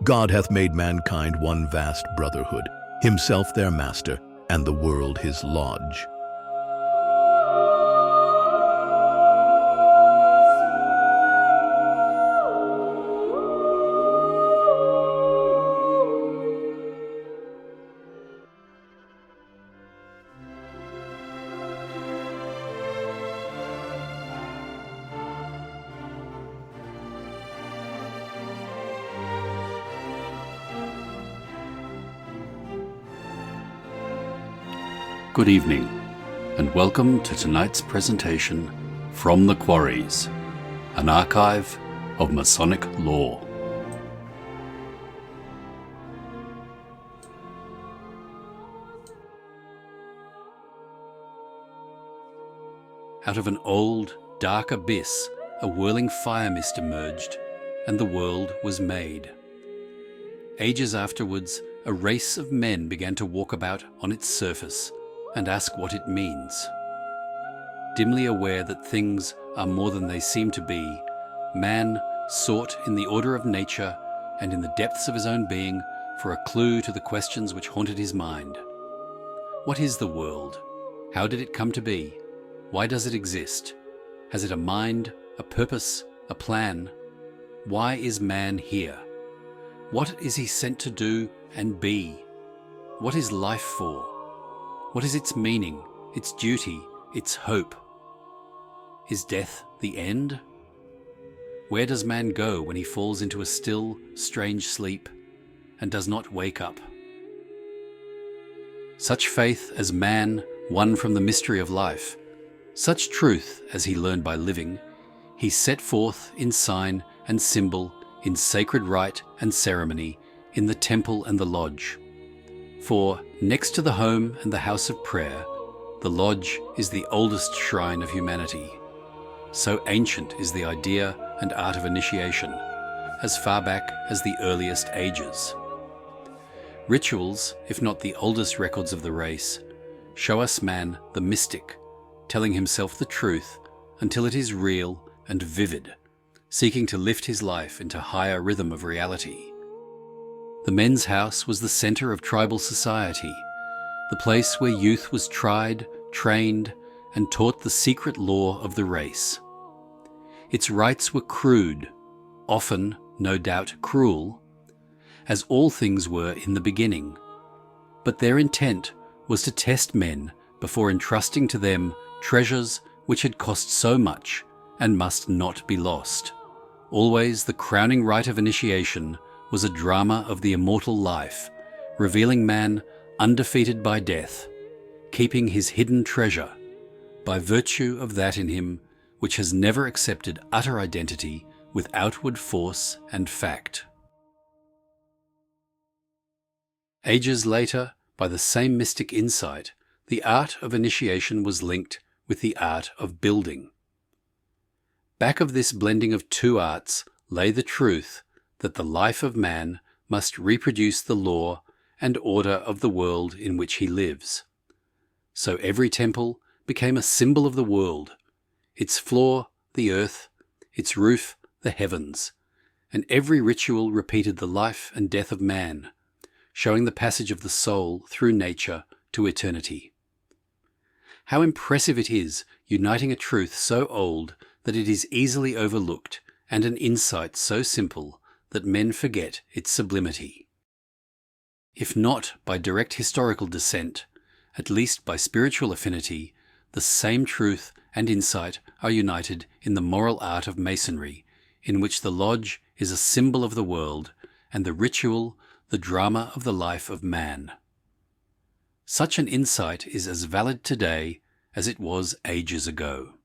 God hath made mankind one vast brotherhood, himself their master, and the world his lodge. Good evening, and welcome to tonight's presentation from the Quarries, an archive of Masonic lore. Out of an old, dark abyss, a whirling fire mist emerged, and the world was made. Ages afterwards, a race of men began to walk about on its surface and ask what it means. Dimly aware that things are more than they seem to be, man sought in the order of nature and in the depths of his own being for a clue to the questions which haunted his mind. What is the world? How did it come to be? Why does it exist? Has it a mind, a purpose, a plan? Why is man here? What is he sent to do and be? What is life for? What is its meaning, its duty, its hope? Is death the end? Where does man go when he falls into a still, strange sleep and does not wake up? Such faith as man won from the mystery of life, such truth as he learned by living, he set forth in sign and symbol, in sacred rite and ceremony, in the temple and the lodge. For, next to the home and the house of prayer, the lodge is the oldest shrine of humanity. So ancient is the idea and art of initiation, as far back as the earliest ages. Rituals, if not the oldest records of the race, show us man the mystic, telling himself the truth until it is real and vivid, seeking to lift his life into higher rhythm of reality. The men's house was the center of tribal society, the place where youth was tried, trained, and taught the secret law of the race. Its rites were crude, often, no doubt, cruel, as all things were in the beginning, but their intent was to test men before entrusting to them treasures which had cost so much and must not be lost. Always the crowning rite of initiation was a drama of the immortal life, revealing man undefeated by death, keeping his hidden treasure, by virtue of that in him which has never accepted utter identity with outward force and fact. Ages later, by the same mystic insight, the art of initiation was linked with the art of building. Back of this blending of two arts lay the truth that the life of man must reproduce the law and order of the world in which he lives. So every temple became a symbol of the world, its floor the earth, its roof the heavens, and every ritual repeated the life and death of man, showing the passage of the soul through nature to eternity. How impressive it is, uniting a truth so old that it is easily overlooked, and an insight so simple that men forget its sublimity. If not by direct historical descent, at least by spiritual affinity, the same truth and insight are united in the moral art of Masonry, in which the lodge is a symbol of the world, and the ritual the drama of the life of man. Such an insight is as valid today as it was ages ago.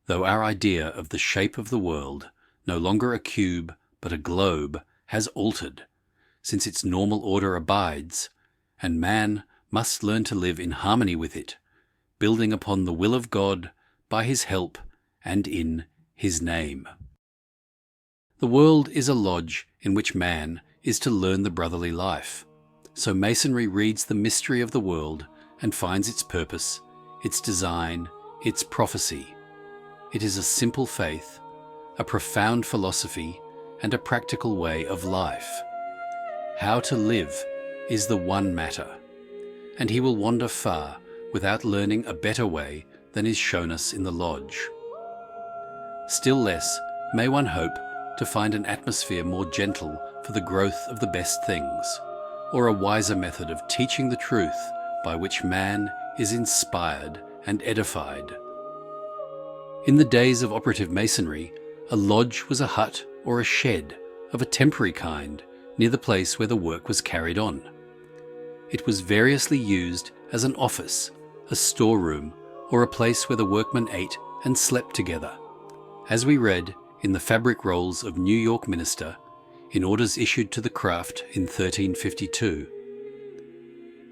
Though our idea of the shape of the world, no longer a cube but a globe, has altered, since its normal order abides, and man must learn to live in harmony with it, building upon the will of God by his help and in his name. The world is a lodge in which man is to learn the brotherly life. So Masonry reads the mystery of the world and finds its purpose, its design, its prophecy. It is a simple faith, a profound philosophy, and a practical way of life. how to live is the one matter, and he will wander far without learning a better way than is shown us in the lodge. Still less may one hope to find an atmosphere more gentle for the growth of the best things, or a wiser method of teaching the truth by which man is inspired and edified. In the days of operative masonry, a lodge was a hut or a shed of a temporary kind near the place where the work was carried on. It was variously used as an office, a storeroom, or a place where the workmen ate and slept together, as we read in the Fabric Rolls of New York Minster in orders issued to the craft in 1352.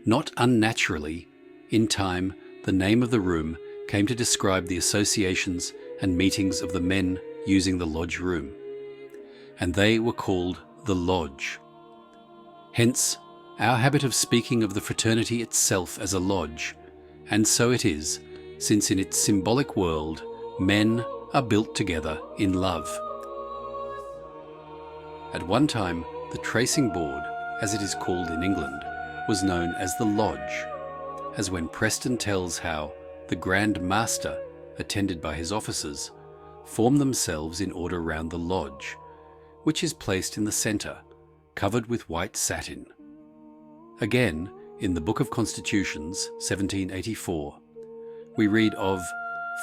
Not unnaturally, in time, the name of the room came to describe the associations and meetings of the men using the lodge room, and they were called the lodge. Hence, our habit of speaking of the fraternity itself as a lodge, and so it is, since in its symbolic world, men are built together in love. At one time, the tracing board, as it is called in England, was known as the lodge, as when Preston tells how the Grand Master, attended by his officers, form themselves in order round the lodge, which is placed in the centre, covered with white satin. Again, in the Book of Constitutions, 1784, we read of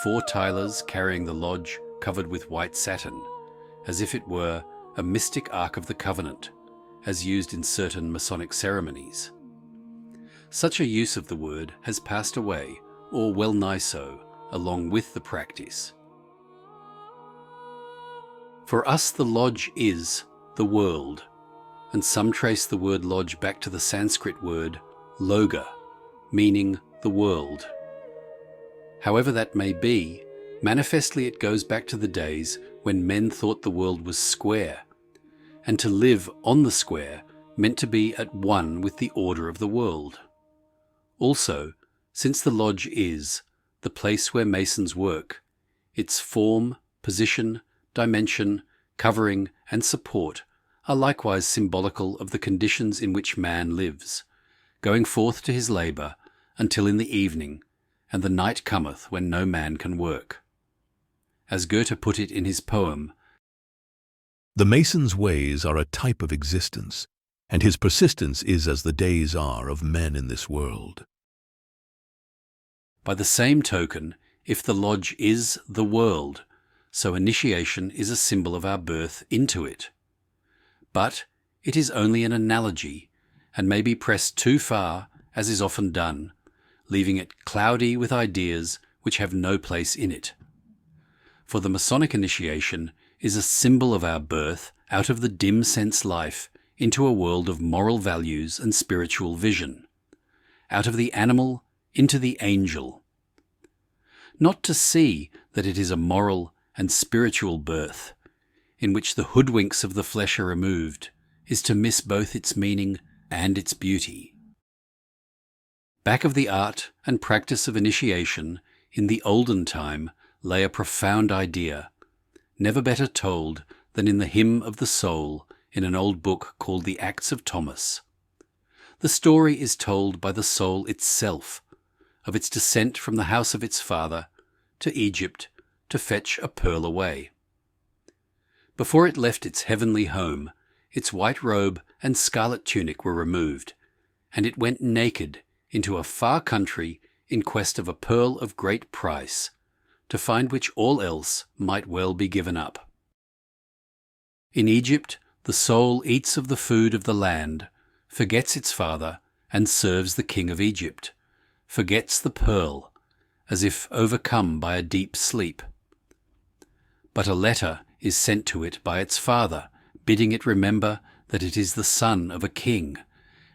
4 tilers carrying the lodge covered with white satin, as if it were a mystic Ark of the Covenant, as used in certain Masonic ceremonies. Such a use of the word has passed away, or well nigh so, along with the practice. For us the lodge is the world, and some trace the word lodge back to the Sanskrit word loga, meaning the world. However that may be, manifestly it goes back to the days when men thought the world was square, and to live on the square meant to be at one with the order of the world. Also, since the lodge is the place where masons work, its form, position, dimension, covering, and support are likewise symbolical of the conditions in which man lives, going forth to his labour until in the evening, and the night cometh when no man can work. As Goethe put it in his poem, The mason's ways are a type of existence, and his persistence is as the days are of men in this world. by the same token, if the lodge is the world, so initiation is a symbol of our birth into it. But it is only an analogy, and may be pressed too far, as is often done, leaving it cloudy with ideas which have no place in it. For the Masonic initiation is a symbol of our birth out of the dim sense life into a world of moral values and spiritual vision, out of the animal into the angel. Not to see that it is a moral and spiritual birth, in which the hoodwinks of the flesh are removed, is to miss both its meaning and its beauty. Back of the art and practice of initiation in the olden time lay a profound idea, never better told than in the Hymn of the Soul in an old book called the Acts of Thomas. The story is told by the soul itself, of its descent from the house of its father to Egypt to fetch a pearl away. Before it left its heavenly home, its white robe and scarlet tunic were removed, and it went naked into a far country in quest of a pearl of great price, to find which all else might well be given up. In Egypt, the soul eats of the food of the land, forgets its father, and serves the king of Egypt, forgets the pearl, as if overcome by a deep sleep. But a letter is sent to it by its father, bidding it remember that it is the son of a king,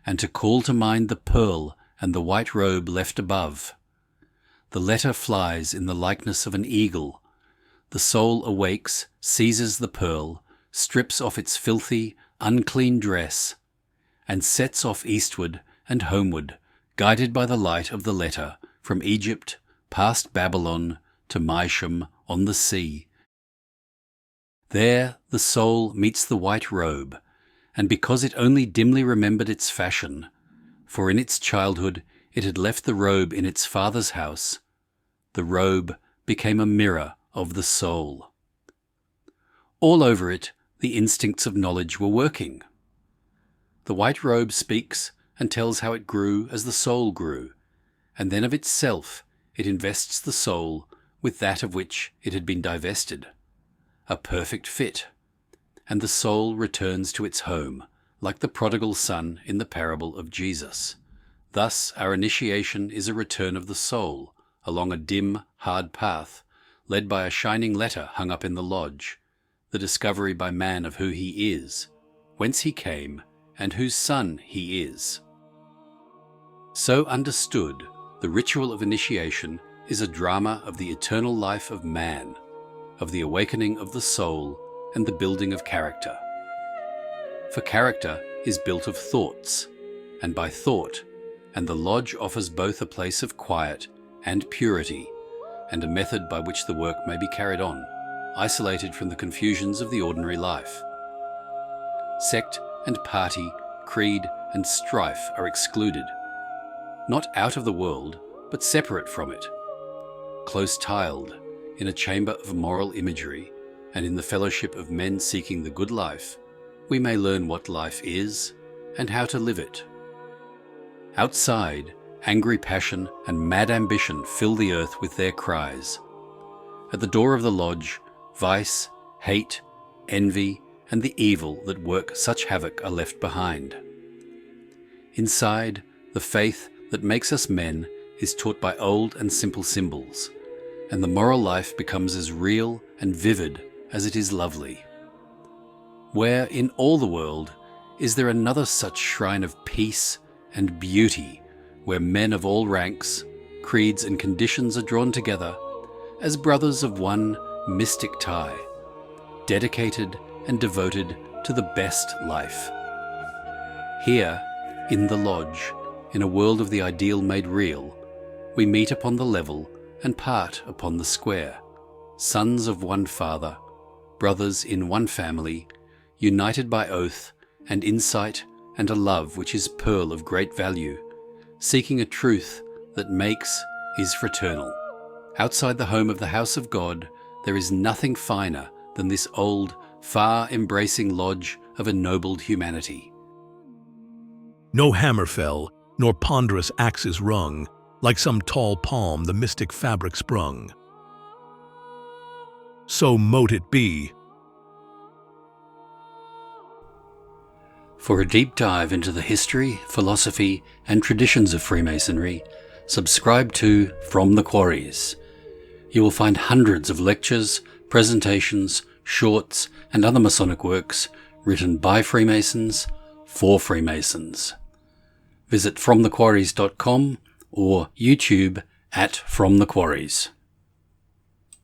and to call to mind the pearl and the white robe left above. The letter flies in the likeness of an eagle. The soul awakes, seizes the pearl, strips off its filthy, unclean dress, and sets off eastward and homeward, guided by the light of the letter, from Egypt, past Babylon, to Mysham on the sea. There the soul meets the white robe, and because it only dimly remembered its fashion, for in its childhood it had left the robe in its father's house, the robe became a mirror of the soul. All over it, the instincts of knowledge were working. The white robe speaks and tells how it grew as the soul grew, and then of itself it invests the soul with that of which it had been divested, a perfect fit, and the soul returns to its home, like the prodigal son in the parable of Jesus. Thus our initiation is a return of the soul, along a dim, hard path, led by a shining letter hung up in the lodge, the discovery by man of who he is, whence he came, and whose son he is. So understood, the ritual of initiation is a drama of the eternal life of man, of the awakening of the soul and the building of character. For character is built of thoughts, and by thought, and the lodge offers both a place of quiet and purity, and a method by which the work may be carried on, isolated from the confusions of the ordinary life. Sect and party, creed and strife are excluded, not out of the world, but separate from it, close-tiled, in a chamber of moral imagery, and in the fellowship of men seeking the good life, we may learn what life is and how to live it. Outside, angry passion and mad ambition fill the earth with their cries. At the door of the lodge, vice, hate, envy, and the evil that work such havoc are left behind. Inside, the faith that makes us men is taught by old and simple symbols, and the moral life becomes as real and vivid as it is lovely. Where in all the world is there another such shrine of peace and beauty, where men of all ranks, creeds and conditions are drawn together as brothers of one mystic tie, dedicated and devoted to the best life. Here, in the lodge, in a world of the ideal made real, we meet upon the level and part upon the square, sons of one father, brothers in one family, united by oath and insight and a love which is pearl of great value, seeking a truth that makes is fraternal. Outside the home of the house of God, there is nothing finer than this old, far-embracing lodge of ennobled humanity. No hammer fell, nor ponderous axes rung, like some tall palm the mystic fabric sprung. So mote it be. For a deep dive into the history, philosophy, and traditions of Freemasonry, subscribe to From the Quarries. You will find hundreds of lectures, presentations, shorts, and other Masonic works written by Freemasons for Freemasons. Visit FromTheQuarries.com or YouTube at From the Quarries.